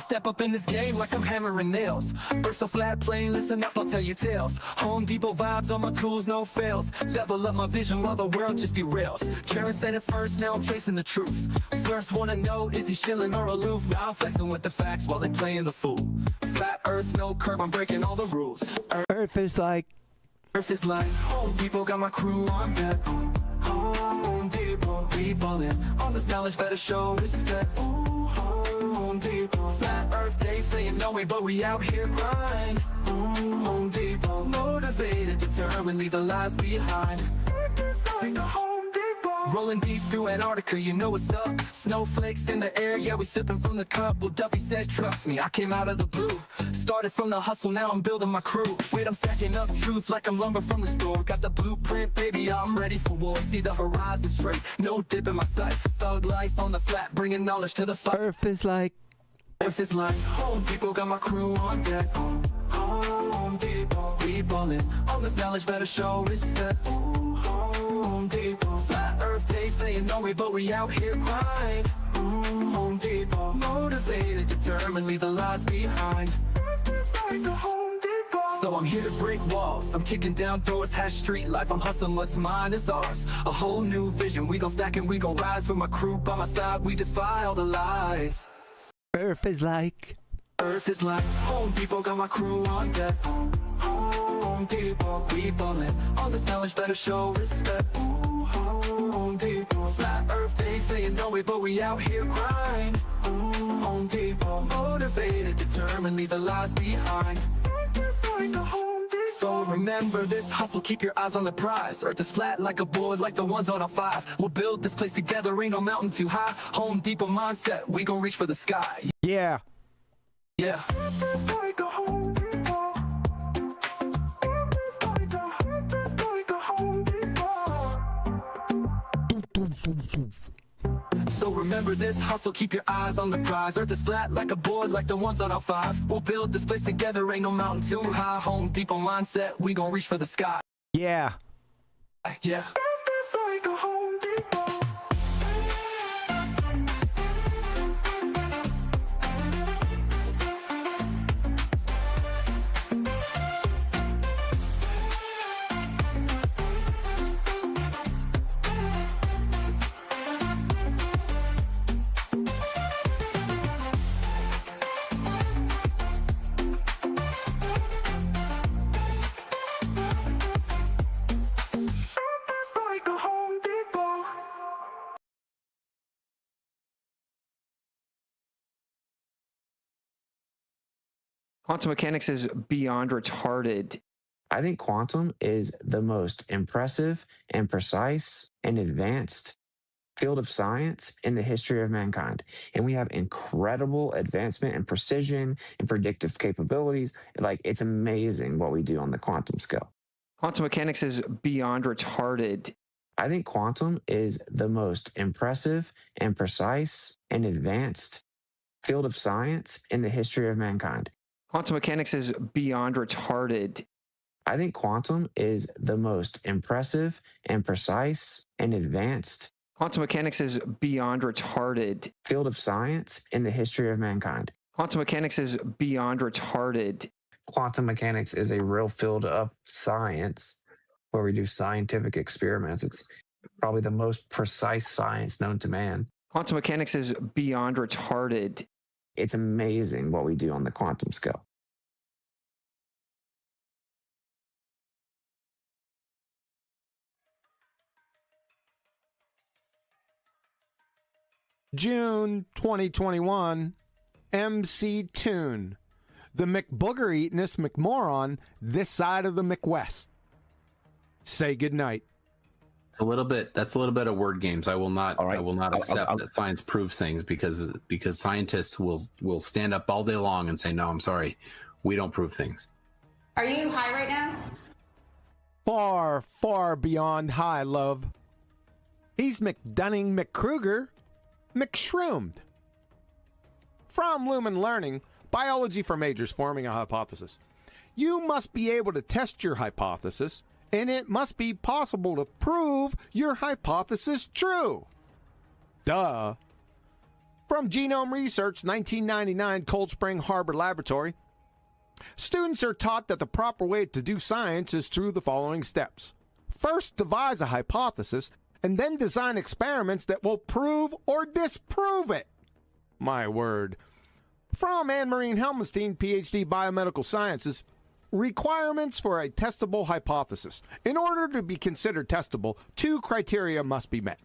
Step up in this game like I'm hammering nails. Earth's a flat plane, listen up, I'll tell you tales. Home Depot vibes on my tools, no fails. Level up my vision while the world just derails. Jaron said it first, now I'm chasing the truth. First wanna know, is he shilling or aloof? Now I'm flexing with the facts while they playing the fool. Flat earth, no curve, I'm breaking all the rules. Earth is like Home Depot, got my crew on deck. Home Depot, we ballin'. All this knowledge better show respect. Home Depot, flat earth, they saying no way, but we out here grind. Home Depot, motivated, determined, leave the lies behind. Like a Home Depot. Rolling deep through Antarctica, you know what's up. Snowflakes in the air, yeah, we sipping from the cup. Well, Duffy said, trust me, I came out of the blue. Started from the hustle, now I'm building my crew. Wait, I'm stacking up truth like I'm lumber from the store. Got the blueprint, baby, I'm ready for war. See the horizon straight, no dip in my sight. Thug life on the flat, bringing knowledge to the fight. Earth is like Home Depot, got my crew on deck. Home Depot, we ballin'. All this knowledge better show respect. Home Depot, flat earth, they saying no way, but we out here grind. Home Depot, motivated, determined, leave the lies behind. So I'm here to break walls, I'm kicking down doors, hash street life, I'm hustling, what's mine is ours. A whole new vision, we gon' stack and we gon' rise. With my crew by my side, we defy all the lies. Earth is like Home Depot, got my crew on deck. Home Depot, we ballin'. All this knowledge better show respect. Home Depot, flat earth, they saying no way, but we out here grind. Home Depot, motivated, determined, leave the lies behind. So remember this hustle, keep your eyes on the prize. Earth is flat like a board, like the ones on a 5. We'll build this place together, ain't no mountain too high. Home Depot mindset, we gon' reach for the sky. yeah. Yeah. So remember this hustle, keep your eyes on the prize. Earth is flat like a board, like the ones on our 5. We'll build this place together, ain't no mountain too high. Home Depot mindset, we gon' reach for the sky. Yeah. Yeah. Quantum mechanics is beyond retarded. I think quantum is the most impressive and precise and advanced field of science in the history of mankind. And we have incredible advancement and precision and predictive capabilities. Like, it's amazing what we do on the quantum scale. Quantum mechanics is beyond retarded. I think quantum is the most impressive and precise and advanced field of science in the history of mankind. Quantum mechanics is beyond retarded. I think quantum is the most impressive and precise and advanced Quantum mechanics is beyond retarded. field of science in the history of mankind. Quantum mechanics is beyond retarded. Quantum mechanics is a real field of science where we do scientific experiments. It's probably the most precise science known to man. Quantum mechanics is beyond retarded. It's amazing what we do on the quantum scale. June 2021, MC Toon. The McBooger Eatin'est McMoron this side of the McWest. Say goodnight. It's a little bit. That's a little bit of word games. I will not. All right. I will not accept that science proves things because scientists will stand up all day long and say, "No, I'm sorry, we don't prove things." Are you high right now? Far, far beyond high, love. He's McDunning McKruger, McShroomed. From Lumen Learning, Biology for Majors forming a hypothesis. You must be able to test your hypothesis, and it must be possible to prove your hypothesis true. Duh. From Genome Research, 1999, Cold Spring Harbor Laboratory. Students are taught that the proper way to do science is through the following steps. First, devise a hypothesis, and then design experiments that will prove or disprove it. My word. From Anne-Marie Helmenstein, PhD, Biomedical Sciences. Requirements for a testable hypothesis. In order to be considered testable, 2 criteria must be met.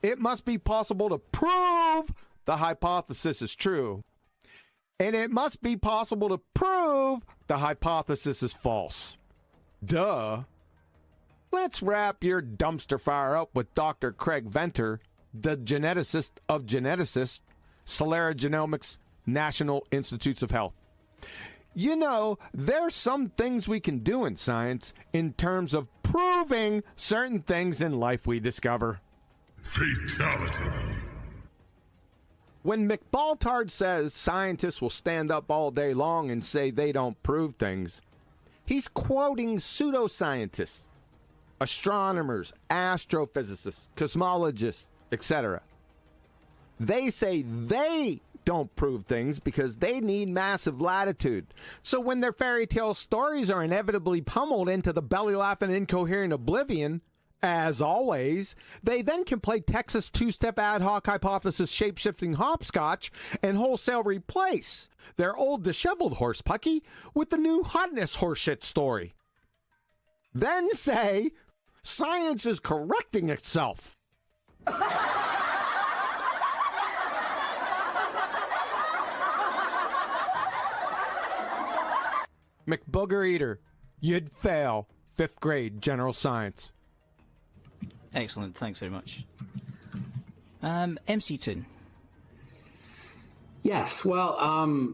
It must be possible to prove the hypothesis is true, and it must be possible to prove the hypothesis is false. Duh. Let's wrap your dumpster fire up with Dr. Craig Venter, the geneticist of geneticists, Celera Genomics, National Institutes of Health. You know, there's some things we can do in science in terms of proving certain things in life we discover. Fatality. When McBaltard says scientists will stand up all day long and say they don't prove things, he's quoting pseudoscientists, astronomers, astrophysicists, cosmologists, etc. They say they don't prove things because they need massive latitude. So when their fairy tale stories are inevitably pummeled into the belly-laughing incoherent oblivion, as always, they then can play Texas two-step ad hoc hypothesis shape-shifting hopscotch and wholesale replace their old disheveled horse pucky with the new hotness horseshit story. Then say, science is correcting itself. McBooger Eater, you'd fail 5th grade general science. Excellent, thanks very much. MC Toon. Yes, well,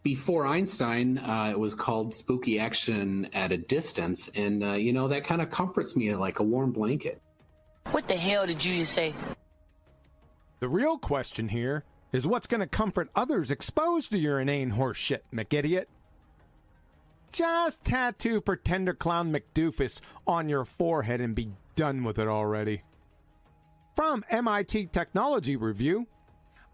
before Einstein, it was called spooky action at a distance, and, you know, that kind of comforts me like a warm blanket. What the hell did you just say? The real question here is what's going to comfort others exposed to your inane horse shit, McIdiot? Just tattoo Pretender Clown McDoofus on your forehead and be done with it already. From MIT Technology Review,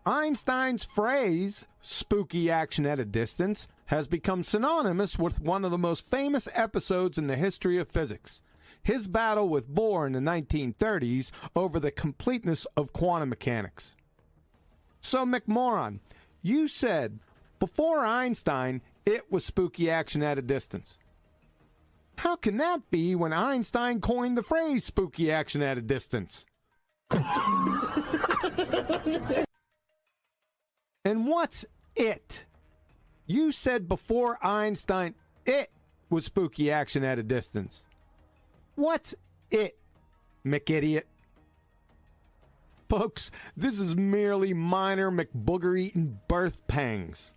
Einstein's phrase, spooky action at a distance, has become synonymous with one of the most famous episodes in the history of physics, his battle with Bohr in the 1930s over the completeness of quantum mechanics. So, McMoron, you said, before Einstein, it was spooky action at a distance. How can that be when Einstein coined the phrase spooky action at a distance? And what's it? You said before Einstein, it was spooky action at a distance. What's it, McIdiot? Folks, this is merely minor McBooger-eating birth pangs.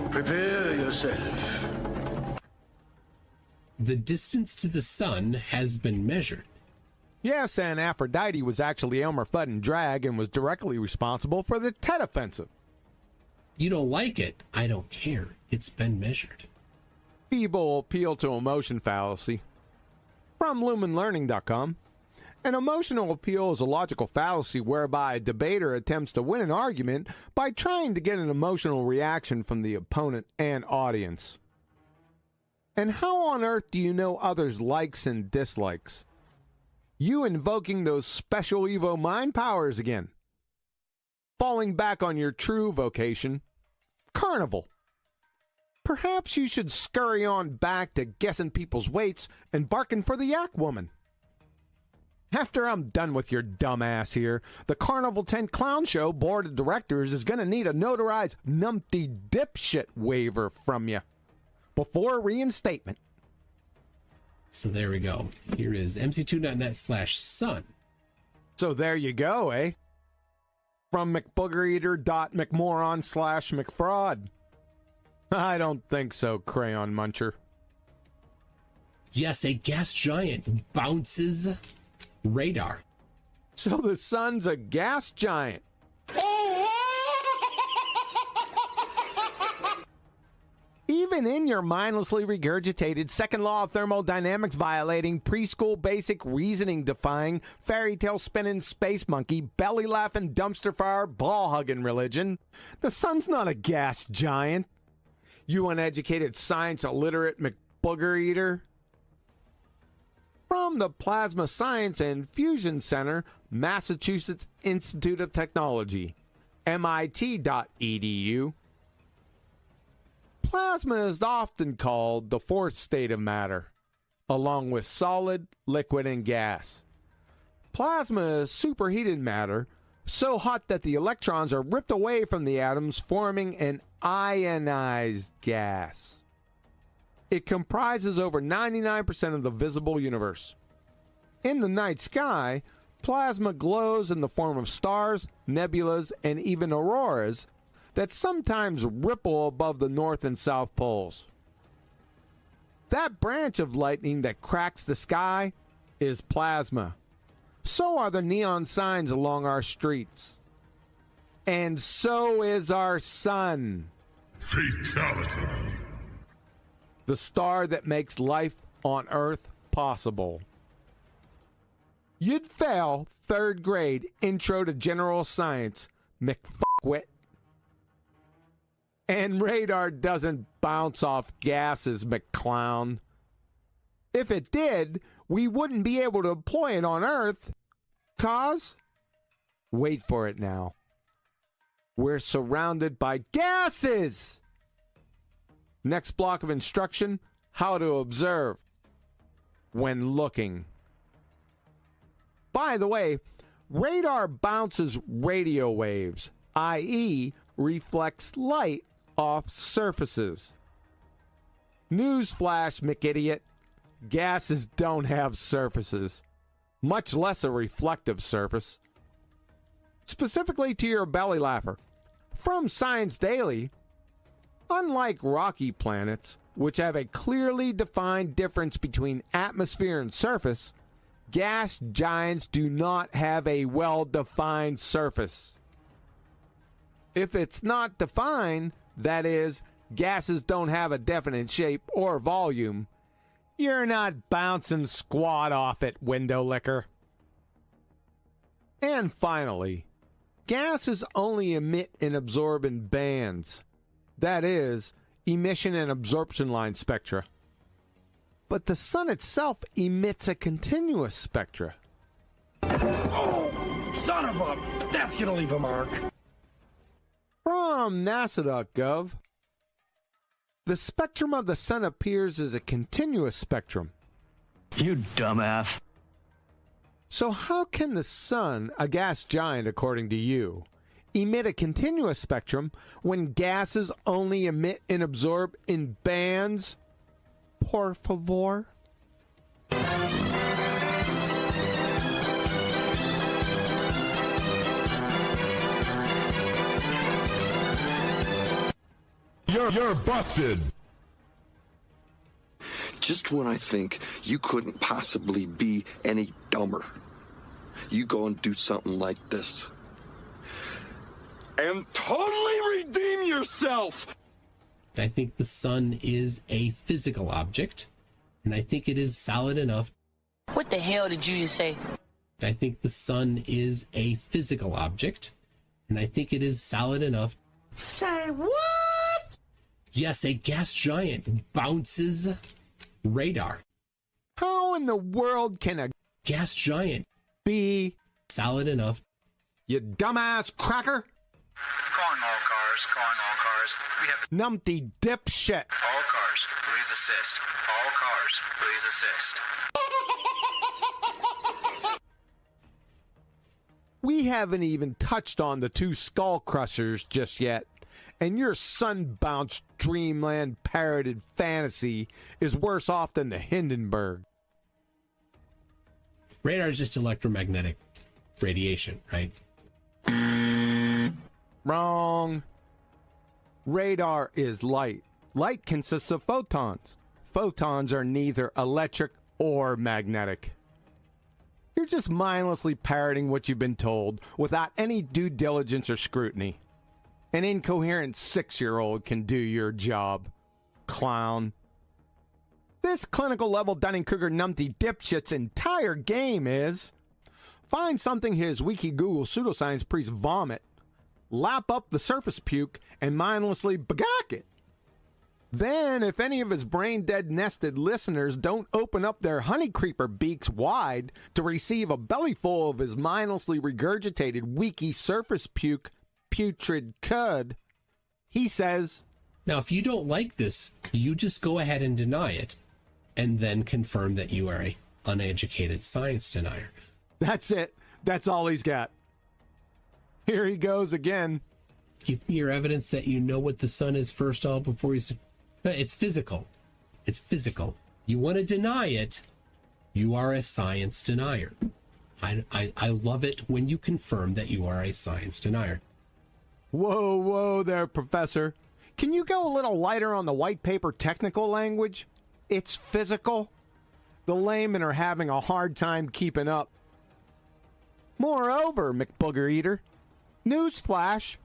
Prepare yourself. The distance to the sun has been measured. Yes, and Aphrodite was actually Elmer Fudd in drag and was directly responsible for the Tet Offensive. You don't like it? I don't care. It's been measured. Feeble appeal to emotion fallacy. From lumenlearning.com. An emotional appeal is a logical fallacy whereby a debater attempts to win an argument by trying to get an emotional reaction from the opponent and audience. And how on earth do you know others' likes and dislikes? You invoking those special Evo mind powers again. Falling back on your true vocation, carnival. Perhaps you should scurry on back to guessing people's weights and barking for the yak woman. After I'm done with your dumb ass here, the Carnival Tent Clown Show Board of Directors is going to need a notarized numpty dipshit waiver from you before reinstatement. So there we go. Here is mc2.net/sun. So there you go, eh? From McBoogerEater.McMoron/McFraud. I don't think so, Crayon Muncher. Yes, a gas giant bounces radar. So the sun's a gas giant. Even Even in your mindlessly regurgitated second law of thermodynamics violating, preschool basic reasoning defying, fairy tale spinning space monkey, belly laughing dumpster fire, ball hugging religion, the sun's not a gas giant. You uneducated science illiterate McBooger Eater. From the Plasma Science and Fusion Center, Massachusetts Institute of Technology, MIT.edu. Plasma is often called the fourth state of matter, along with solid, liquid, and gas. Plasma is superheated matter, so hot that the electrons are ripped away from the atoms, forming an ionized gas. It comprises over 99% of the visible universe. In the night sky, plasma glows in the form of stars, nebulas, and even auroras that sometimes ripple above the north and south poles. That branch of lightning that cracks the sky is plasma. So are the neon signs along our streets. And so is our sun. Fatality. The star that makes life on Earth possible. You'd fail 3rd grade Intro to General Science, McFuckwit. And radar doesn't bounce off gases, McClown. If it did, we wouldn't be able to deploy it on Earth. 'Cause? Wait for it now. We're surrounded by gases! Next block of instruction, how to observe when looking. By the way, radar bounces radio waves, i.e. reflects light off surfaces. Newsflash, McIdiot. Gases don't have surfaces, much less a reflective surface. Specifically to your belly laugher, from Science Daily, unlike rocky planets, which have a clearly defined difference between atmosphere and surface, gas giants do not have a well-defined surface. If it's not defined, that is, gases don't have a definite shape or volume, you're not bouncing squat off it, window licker. And finally, gases only emit and absorb in bands. That is, emission and absorption line spectra. But the sun itself emits a continuous spectra. Oh, son of a... That's gonna leave a mark. From NASA.gov, the spectrum of the sun appears as a continuous spectrum. You dumbass. So how can the sun, a gas giant according to you, emit a continuous spectrum when gases only emit and absorb in bands? Por favor. You're busted. Just when I think you couldn't possibly be any dumber, you go and do something like this. And totally redeem yourself! I think the sun is a physical object, and I think it is solid enough. What the hell did you just say? I think the sun is a physical object, and I think it is solid enough. Say what? Yes, a gas giant bounces radar. How in the world can a gas giant be solid enough? You dumbass cracker! Calling all cars, calling all cars. We have Numpty dipshit. all cars, please assist. All cars, please assist. We haven't even touched on the 2 skull crushers just yet, and your sun-bounced dreamland parroted fantasy is worse off than the Hindenburg. Radar is just electromagnetic radiation, right? Wrong. Radar is light. Light consists of photons. Photons are neither electric or magnetic. You're just mindlessly parroting what you've been told without any due diligence or scrutiny. An incoherent 6-year-old can do your job. clown. This clinical level Dunning-Kruger numpty dipshit's entire game is find something his wiki Google pseudoscience priests vomit, lap up the surface puke, and mindlessly bagak it. Then, if any of his brain-dead nested listeners don't open up their honey creeper beaks wide to receive a bellyful of his mindlessly regurgitated wiki surface puke putrid cud, he says, now if you don't like this, you just go ahead and deny it, and then confirm that you are a uneducated science denier. That's it. That's all he's got. Here he goes again. Give me your evidence that you know what the sun is first all before you... It's physical. It's physical. You want to deny it, you are a science denier. I love it when you confirm that you are a science denier. Whoa, whoa there, Professor. Can you go a little lighter on the white paper technical language? It's physical. The laymen are having a hard time keeping up. Moreover, McBooger Eater, newsflash,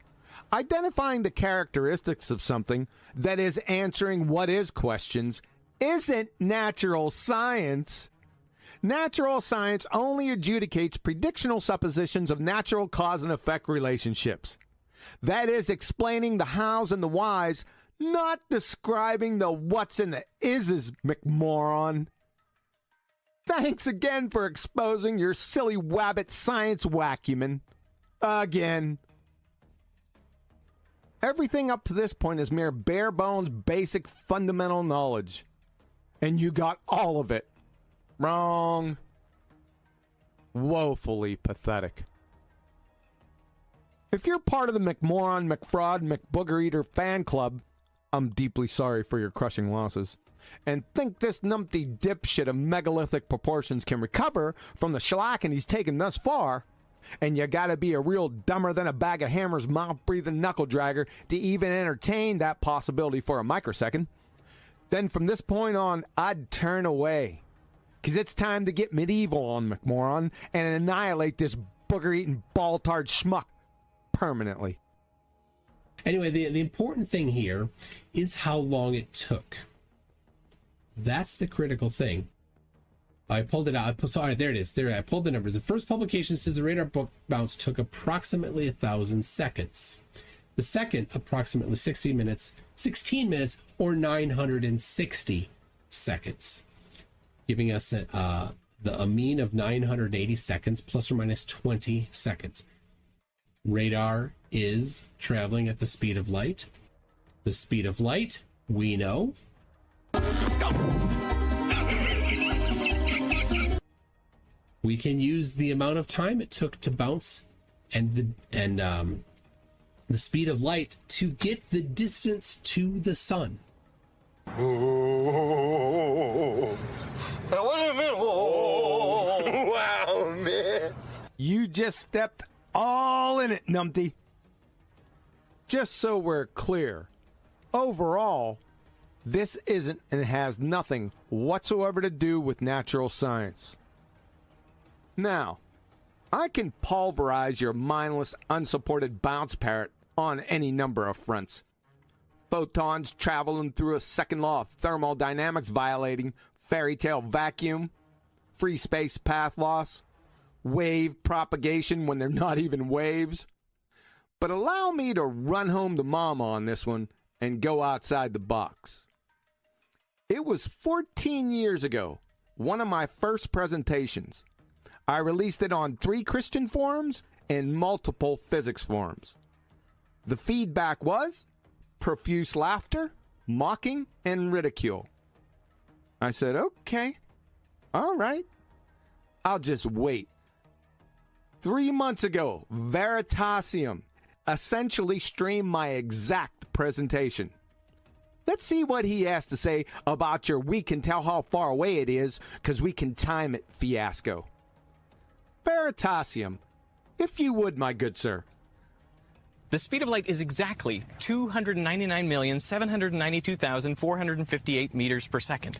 identifying the characteristics of something that is answering what is questions isn't natural science. Natural science only adjudicates predictional suppositions of natural cause and effect relationships. That is explaining the hows and the whys, not describing the what's and the is's, McMoron. Thanks again for exposing your silly wabbit science wackuman. Again. Everything up to this point is mere bare bones, basic, fundamental knowledge. And you got all of it. Wrong. Woefully pathetic. If you're part of the McMoron, McFraud, McBooger Eater fan club, I'm deeply sorry for your crushing losses, and think this numpty dipshit of megalithic proportions can recover from the shellacking he's taken thus far, and you gotta be a real dumber than a bag of hammers mouth-breathing knuckle-dragger to even entertain that possibility for a microsecond, then from this point on, I'd turn away. 'Cause it's time to get medieval on McMoron and annihilate this booger-eating ball-tard schmuck permanently. Anyway, the important thing here is how long it took. That's the critical thing. I pulled it out. Sorry, there it is. There, I pulled the numbers. The first publication says the radar bounce took approximately 1,000 seconds. The second, approximately 16 minutes or 960 seconds, giving us a mean of 980 seconds, plus or minus 20 seconds. Radar is traveling at the speed of light. The speed of light, we know. We can use the amount of time it took to bounce and the speed of light to get the distance to the sun. Oh, what a minute. Oh, wow, man. You just stepped all in it, numpty. Just so we're clear, overall, this isn't and has nothing whatsoever to do with natural science. Now, I can pulverize your mindless, unsupported bounce parrot on any number of fronts. Photons traveling through a second law of thermodynamics violating fairy tale vacuum, free space path loss, wave propagation when they're not even waves. But allow me to run home to mama on this one and go outside the box. It was 14 years ago, one of my first presentations. I released it on 3 Christian forums and multiple physics forums. The feedback was profuse laughter, mocking, and ridicule. I said, okay, all right, I'll just wait. 3 months ago, Veritasium essentially streamed my exact presentation. Let's see what he has to say about your "we can tell how far away it is because we can time it" fiasco. Veritasium, if you would, my good sir. The speed of light is exactly 299,792,458 meters per second.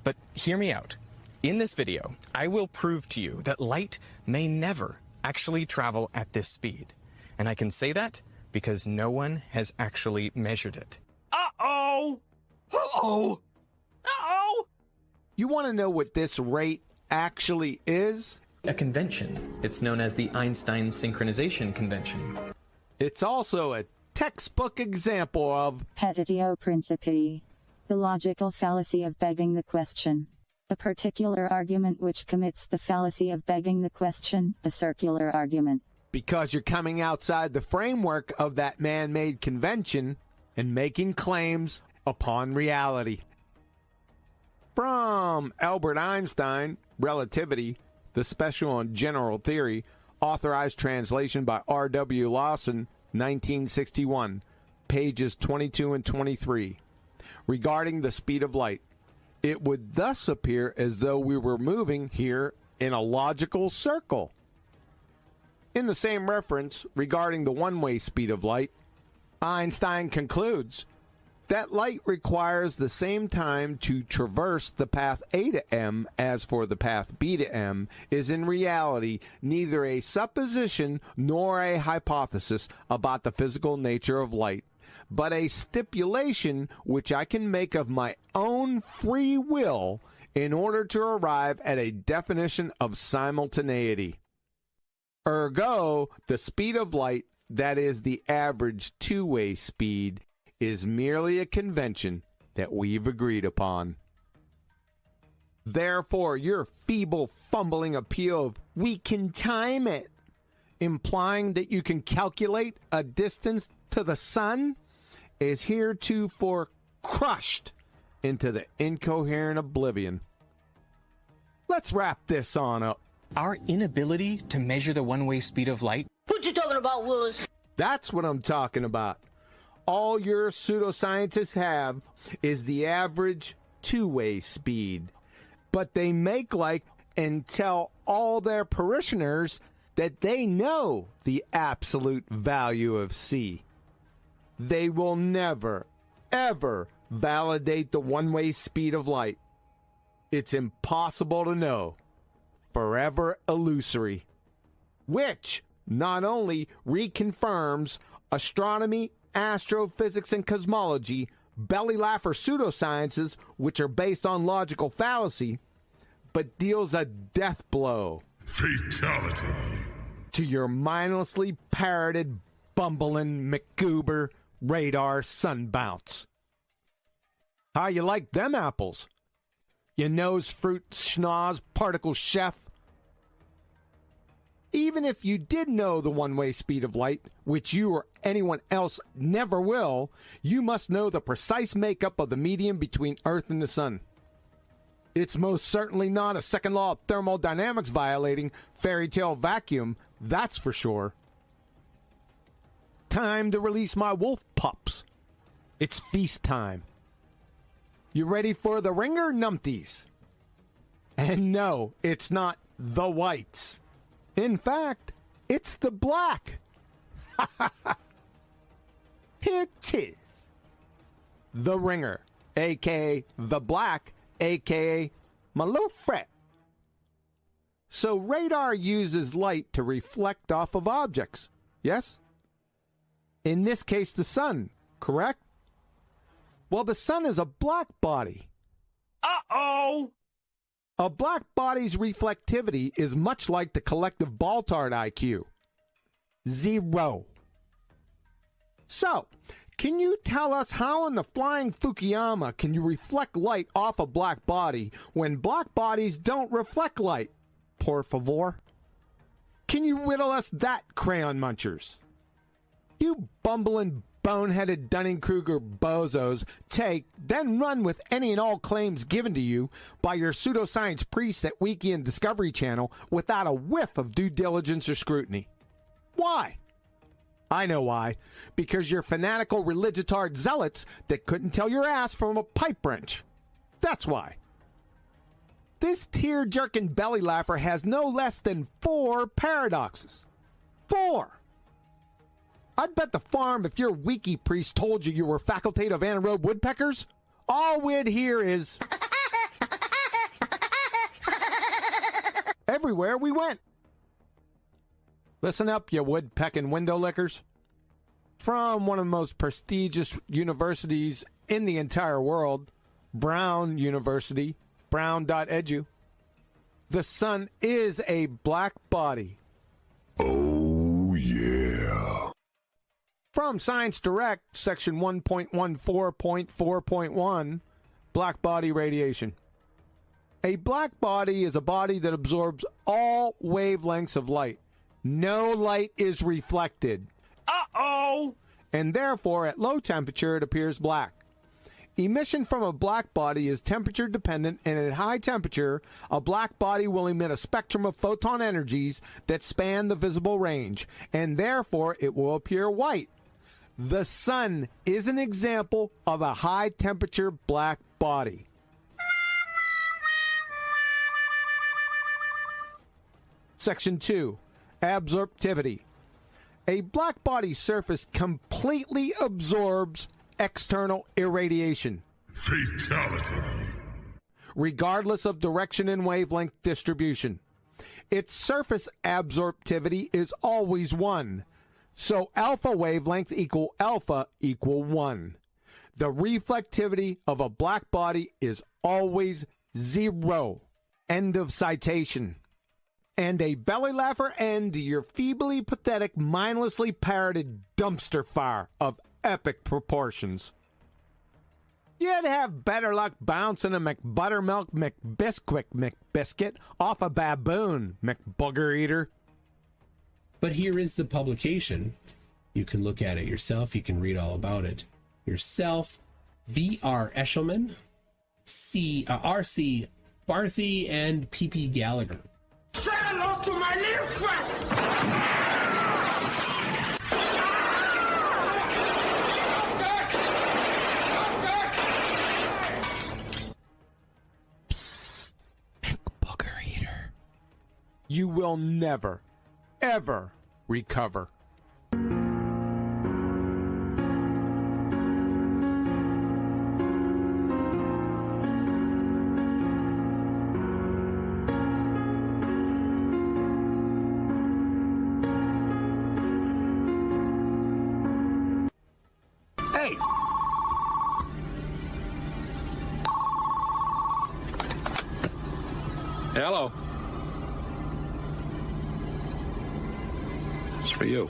But hear me out. In this video, I will prove to you that light may never actually travel at this speed. And I can say that because no one has actually measured it. Uh-oh! Uh-oh! Uh-oh! You want to know what this rate actually is? A convention. It's known as the Einstein synchronization convention. It's also a textbook example of petitio principii, the logical fallacy of begging the question. A particular argument which commits the fallacy of begging the question, a circular argument. Because you're coming outside the framework of that man-made convention and making claims upon reality. From Albert Einstein, Relativity, the Special and General Theory, authorized translation by R.W. Lawson, 1961, pages 22 and 23. Regarding the speed of light, it would thus appear as though we were moving here in a logical circle. In the same reference regarding the one-way speed of light, Einstein concludes that light requires the same time to traverse the path A to M as for the path B to M is in reality neither a supposition nor a hypothesis about the physical nature of light, but a stipulation which I can make of my own free will in order to arrive at a definition of simultaneity. Ergo, the speed of light, that is the average two-way speed, is merely a convention that we've agreed upon. Therefore, your feeble, fumbling appeal of, we can time it, implying that you can calculate a distance to the sun, is heretofore crushed into the incoherent oblivion. Let's wrap this on up. Our inability to measure the one-way speed of light. What you talking about, Willis? That's what I'm talking about. All your pseudoscientists have is the average two-way speed. But they make like and tell all their parishioners that they know the absolute value of C. They will never, ever validate the one-way speed of light. It's impossible to know. Forever illusory. Which not only reconfirms astronomy, astrophysics, and cosmology, belly laugher pseudosciences, which are based on logical fallacy, but deals a death blow. Fatality. To your mindlessly parroted, bumbling McGoober radar sunbounce. How you like them apples? You nose fruit schnoz particle chef? Even if you did know the one-way speed of light, which you or anyone else never will, you must know the precise makeup of the medium between Earth and the Sun. It's most certainly not a second law of thermodynamics violating fairy tale vacuum, that's for sure. Time to release my wolf pups. It's feast time. You ready for the ringer, numpties? And no, it's not the whites. In fact, it's the black. It is the ringer, a.k.a. the black, a.k.a. my little fret. So radar uses light to reflect off of objects, yes? In this case, the sun, correct? Well, the sun is a black body. Uh-oh! A black body's reflectivity is much like the collective Baltard IQ. 0. So, can you tell us how in the flying Fukuyama can you reflect light off a black body when black bodies don't reflect light? Por favor. Can you riddle us that, crayon munchers? You bumbling, boneheaded Dunning-Kruger bozos take, then run with any and all claims given to you by your pseudoscience priests at Wiki and Discovery Channel without a whiff of due diligence or scrutiny. Why? I know why. Because you're fanatical religitard zealots that couldn't tell your ass from a pipe wrench. That's why. This tear-jerking belly laugher has no less than 4 paradoxes. 4! I'd bet the farm if your wiki priest told you were facultative anaerobe woodpeckers, all we'd hear is everywhere we went. Listen up, you woodpecking window lickers. From one of the most prestigious universities in the entire world, Brown University, brown.edu. The sun is a black body. Oh, yeah. From Science Direct, section 1.14.4.1, black body radiation. A black body is a body that absorbs all wavelengths of light. No light is reflected. Uh-oh! And therefore, at low temperature, it appears black. Emission from a black body is temperature dependent, and at high temperature, a black body will emit a spectrum of photon energies that span the visible range, and therefore it will appear white. The sun is an example of a high temperature black body. Section 2. Absorptivity. A black body's surface completely absorbs external irradiation. Fatality. Regardless of direction and wavelength distribution. Its surface absorptivity is always 1. So alpha wavelength equal alpha equal 1. The reflectivity of a black body is always 0. End of citation. And a belly laugher end to your feebly pathetic, mindlessly parroted dumpster fire of epic proportions. You'd have better luck bouncing a McButtermilk McBisquick McBiscuit off a baboon, McBooger Eater. But here is the publication. You can look at it yourself. You can read all about it yourself. V.R. Eshelman, R.C. Barthy, and P.P. Gallagher. Say hello to my little friend! Psst, McBooger Eater. You will never, ever recover. Hey! Hello. It's for you.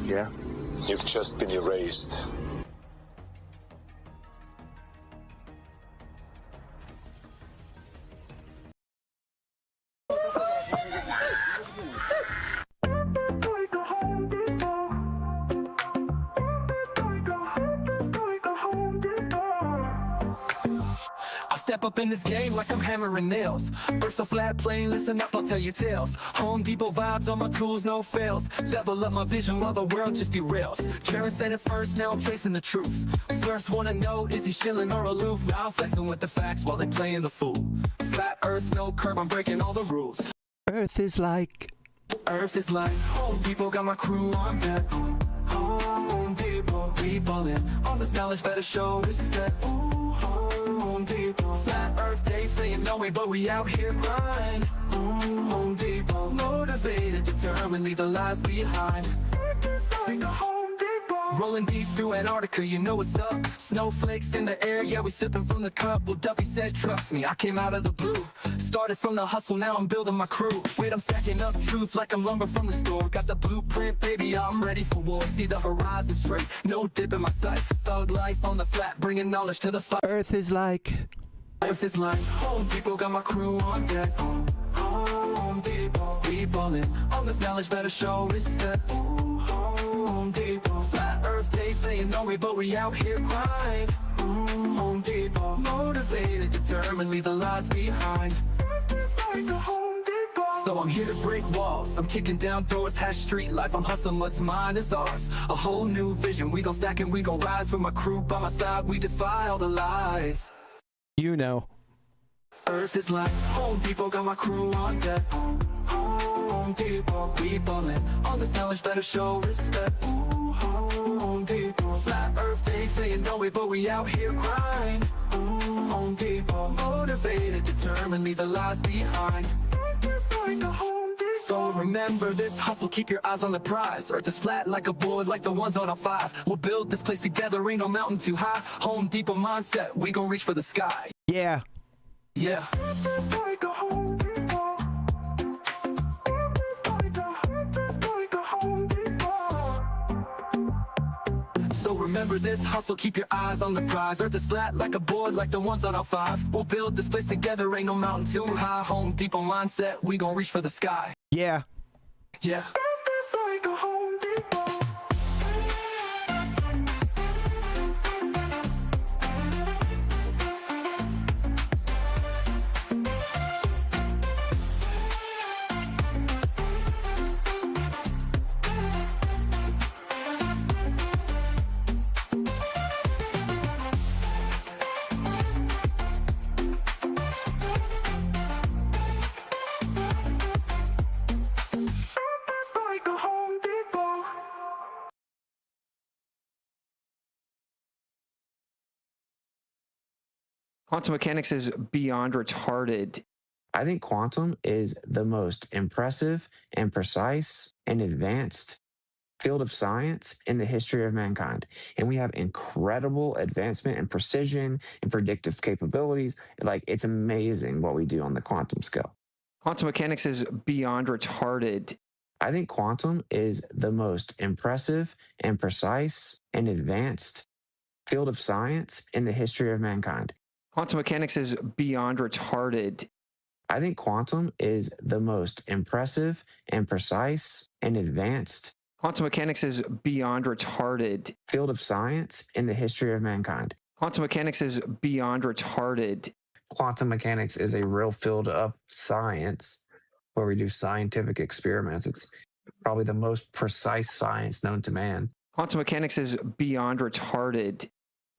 Yeah? You've just been erased. Step up in this game like I'm hammering nails. Burst a flat plane, listen up, I'll tell you tales. Home Depot vibes on my tools, no fails. Level up my vision while the world just derails. Jaron said it first, now I'm chasing the truth. First wanna know, is he shilling or aloof? Now I'm flexing with the facts while they playing the fool. Flat earth, no curve, I'm breaking all the rules. Earth is like Home Depot, got my crew on deck. Home Depot, we ballin'. All this knowledge better show respect. Home Depot, flat earth, they saying no way, but we out here grind. Home Depot, motivated, determined, leave the lies behind. Rolling deep through Antarctica, you know what's up. Snowflakes in the air, yeah, we sipping from the cup. Well, Duffy said, trust me, I came out of the blue. Started from the hustle, now I'm building my crew. Wait, I'm stacking up truth like I'm lumber from the store. Got the blueprint, baby, I'm ready for war. See the horizon straight, no dip in my sight. Thug life on the flat, bringing knowledge to the fight. Earth is like Home Depot, got my crew on deck. Home Depot, we ballin'. All this knowledge better show respect. Home Depot, flat earth, they saying no way, but we out here grind. Home Depot, motivated, determined, leave the lies behind. So I'm here to break walls, I'm kicking down doors, hash street life, I'm hustling, what's mine is ours. A whole new vision, we gon' stack and we gon' rise. With my crew by my side, we defy all the lies. You know. Earth is like Home Depot, got my crew on deck. Home Depot, we ballin'. All this knowledge better show respect. Home Depot, flat earth, they saying no way, but we out here grind. Home Depot, motivated, determined, leave the lies behind. So remember this hustle, keep your eyes on the prize. Earth is flat like a board, like the ones on a 5. We'll build this place together, ain't no mountain too high. Home Depot mindset, we gon' reach for the sky. Yeah. Yeah. So remember this hustle, keep your eyes on the prize. Earth is flat like a board, like the ones on our 5. We'll build this place together, ain't no mountain too high. Home Depot mindset, we gon' reach for the sky. Yeah. Yeah. Quantum mechanics is beyond retarded. I think quantum is the most impressive and precise and advanced field of science in the history of mankind. And we have incredible advancement and precision and predictive capabilities. Like, it's amazing what we do on the quantum scale. Quantum mechanics is beyond retarded. I think quantum is the most impressive and precise and advanced field of science in the history of mankind. Quantum mechanics is beyond retarded. I think quantum is the most impressive and precise and advanced Quantum mechanics is beyond retarded. Field of science in the history of mankind. Quantum mechanics is beyond retarded. Quantum mechanics is a real field of science where we do scientific experiments. It's probably the most precise science known to man. Quantum mechanics is beyond retarded.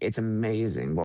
It's amazing